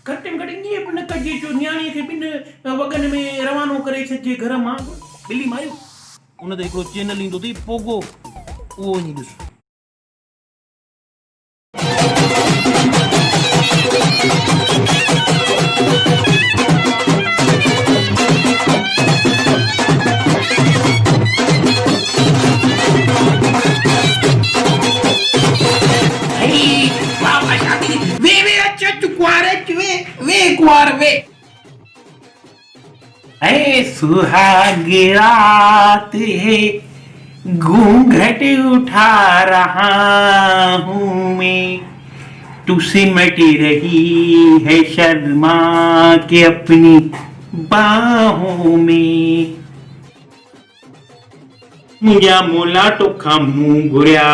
घटि में घटि ईअं बि न कजे जो नियाणीअ खे ॿिनि वॻनि में रवानो करे छॾिजे घर मां ॿिली मारियो उन ते हिकिड़ो चैनल ईंदो अथई पोगो उहो वञी ॾिस सुहागी रात है घूंघट उठा रहा हूँ मैं तू सिमट रही है शर्मा के अपनी बाहों में मुझे मोला तो खामू गुड़िया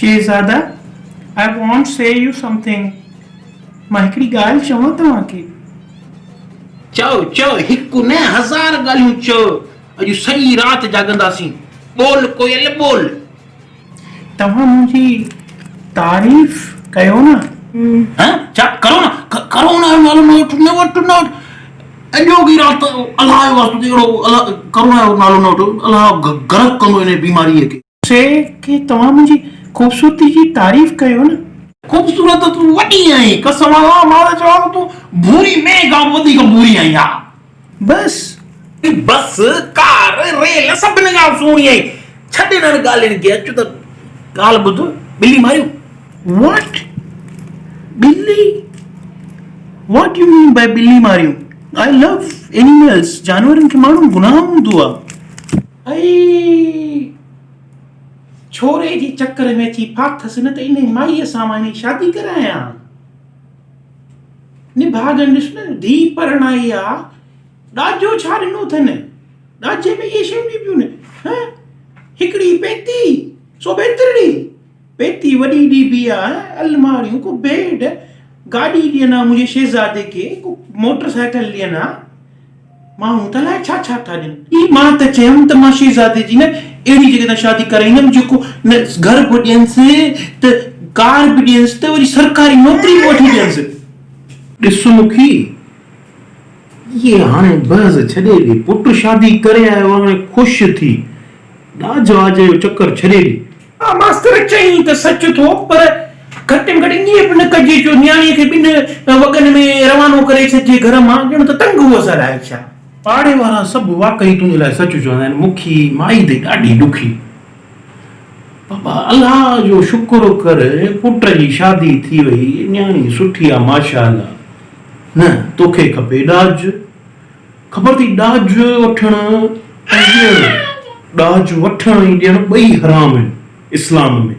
शहजादा I want to say you something मां हिकिड़ी ॻाल्हि चवां तव्हांखे चओ हिकु न हज़ार ॻाल्हियूं चओ अॼु सॼी राति जाॻंदासीं बोल कोयल बोल तव्हां मुंहिंजी तारीफ़ कयो न छा करो न नालो न वठो अॼोकी राति अलाह जो वास्तो अहिड़ो करुणा जो नालो न वठो अलाह गरक कंदो इन बीमारीअ खे से कि तव्हां मुंहिंजी खूबसूरती जी तारीफ़ कयो न खूबसूरत तूं वॾी आहीं कसम अल्लाह मां चवां तूं भूरी में खां वधीक भूरी आहीं हा बस कार रेल सभिनी खां सुहिणी आहीं छॾ हिननि ॻाल्हियुनि खे अचो त ॻाल्हि ॿुध ॿिली मारियूं व्हाट ॿिली व्हाट यू मीन बाय ॿिली मारियूं आई लव एनिमल्स जानवरनि खे माण्हू गुनाह हूंदो आहे छोरे जी चक्कर में अची फाथस न त इन माईअ सां मां इनजी शादी करायां निभागन ॾिस न धी परणाई आहे ॾाजो छा ॾिनो अथनि ॾाजे में इहे शयूं ॾिबियूं न हिकिड़ी पेती सो बेतरड़ी पेती वॾी ॾिबी आहे अलमारियूं को बेड गाॾी ॾियनि मुंहिंजे शहज़ादे खे को मोटरसाइकिल ॾियनि माण्हू त अलाए छा छा था ॾियनि ई मां त चयमि त मां शहज़ादे जी न अहिड़ी जॻह ते शादी कराईंदमि जेको न घर बि ॾियनिसि त कार बि ॾियनिसि त वरी सरकारी नौकरी बि वठी ॾियनिसि ॾिस मुखी ये हाणे बस छॾे ॾे पुटु शादी करे आयो हाणे ख़ुशि थी ॾाज वाज जो चक्कर छॾे ॾे हा मास्तर चई त सच थो पर घटि में घटि ईअं बि न कजे जो नियाणीअ खे ॿिनि वॻनि में रवानो करे छॾिजे घर मां ॼण त तंग वज़र आहे छा पाड़े वारा सभु वाकई तुंहिंजे लाइ सच चवंदा आहिनि मुखी माई ते ॾाढी ॾुखी बाबा अलाह जो शुक्र कर पुट जी शादी थी वई न्याणी सुठी आहे माशाअल्लाह न तोखे खपे ॾाज ख़बर अथई ॾाज वठण ॾाज वठण ऐं ॾियण ॿई हराम आहिनि इस्लाम में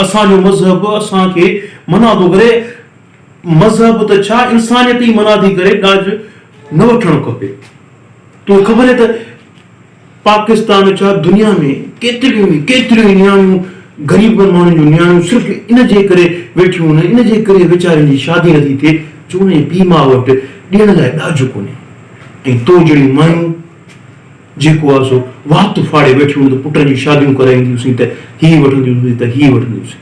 असांजो मज़हब असांखे मना थो करे मज़हब त छा इंसानियत ई मना थी करे ॾाज न वठणु खपे तो ख़बर है त पाकिस्तान छा दुनिया में केतिरियूं नियाणियूं ग़रीब माण्हुनि जूं नियाणियूं सिर्फ़ु इन जे करे वेठियूं आहिनि इन जे करे वीचारनि जी शादी नथी थिए छो उन पीउ माउ वटि ॾियण लाइ ॾाज कोन्हे ऐं तो जहिड़ियूं मायूं जेको आहे सो वात फाड़े वेठियूं त पुटनि जी शादियूं कराईंदियूंसीं त हीअ वठंदियूंसीं त हीअ वठंदियूंसीं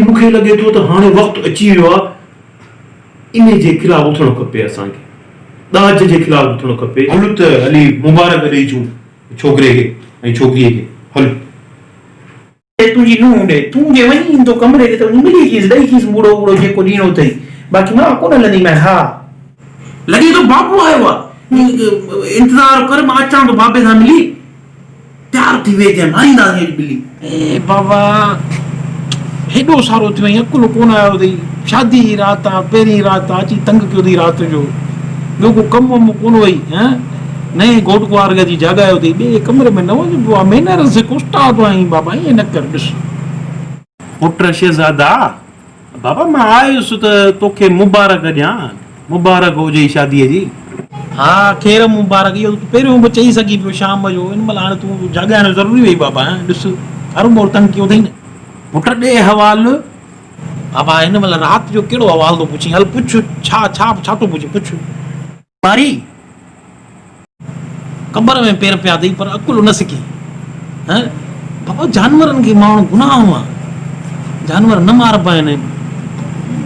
मूंखे लॻे थो त हाणे वक़्तु अची वियो आहे इन जे ख़िलाफ़ उथणु खपे असांखे ॾाज जे ख़िलाफ़ उथणु खपे हल त हली मुबारक ॾेई अचूं छोकिरे खे ऐं छोकिरीअ खे हल तुंहिंजी नूंहं ॾे तूं जे वञी ईंदो कमरे ते त वञी मिली अचीसि ॾेई अचीसि मूड़ो वूड़ो जेको ॾियणो अथई बाक़ी मां कोन हलंदीमांइ हा लॻे थो बाबू आयो आहे इंतज़ारु कर मां अचां थो बाबे सां मिली तयारु थी वेठे मारींदासीं ॿिली ए बाबा हेॾो सारो थियो ऐं अकुल कोन आयो अथई शादी जी राति आहे पहिरीं राति आहे अची तंग कयो अथई राति जो ॿियो को कमु वमु कोन वई नए घोट कुंवार जी जाॻायो अथई ॿिए कमरे में न वञिबो आहे मैनर सिखो उस्ताद आहीं बाबा ईअं न कर ॾिस पुट शहज़ादा बाबा मां आयुसि त तोखे मुबारक ॾियां मुबारक हुजे शादीअ जी हा ख़ैर मुबारक इहो पहिरियों बि चई सघी पियो शाम जो हिन महिल हाणे तूं जाॻाइणु ज़रूरी हुई बाबा ॾिस हर मोर तंग कयो अथई न पुट ॾे हवाल बाबा हिन महिल राति जो कहिड़ो हवाल थो पुछी हल पुछ छा थो पुछे पुछ मारी कबर में पेर पिया अथई पर अकुल न सिखी बाबा जानवरनि खे माण्हू गुनाह आहे जानवर न मारबा आहिनि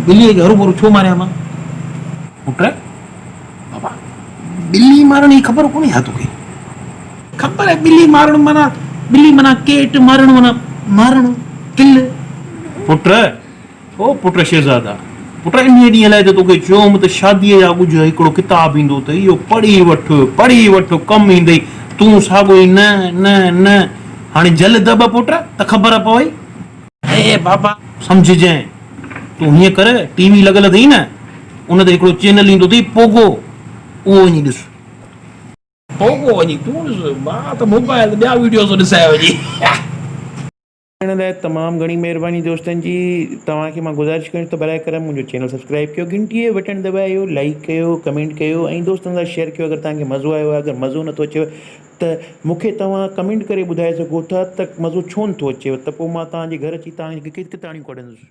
ॿिलीअ खे हरू भरू छो मारियां मां? पुट बाबा ॿिली मारण जी ख़बर कोन्हे छा तोखे? ख़बर आहे ॿिली मारण माना ॿिली माना केट मारण माना मारण किल। पुट ओ पुट शहज़ादा पुट इन ॾींहं लाइ त तोखे चयोमि त शादीअ जा कुझु हिकिड़ो किताबु ईंदो त इहो पढ़ी वठु कमु ईंदई। तूं साॻो ई न न न हाणे जल दॿ पुट त ख़बर पवई। ए बाबा सम्झजांइ तूं हीअं कर टीवी लॻल अथई न उन ते हिकिड़ो चैनल ईंदो अथई पोगो उहो वञी ॾिस। पोगो वञी तूं ॾिस मां त मोबाइल ते ॿिया वीडियोस ॾिसाए वञी। ॾिसण लाइ तमामु घणी महिरबानी दोस्तनि जी। तव्हांखे मां गुज़ारिश कयां त बराए करे मुंहिंजो चैनल सब्सक्राइब कयो, घंटीअ जो बटन दॿायो, लाइक कयो, कमेंट कयो ऐं दोस्तनि सां शेयर कयो अगरि तव्हांखे मज़ो आयो आहे। अगरि मज़ो नथो अचेव त मूंखे तव्हां कमेंट करे ॿुधाए सघो था त मज़ो छो नथो अचेव, त पोइ मां तव्हांजे घर अची तव्हांजी किताणियूं कढंदुसि।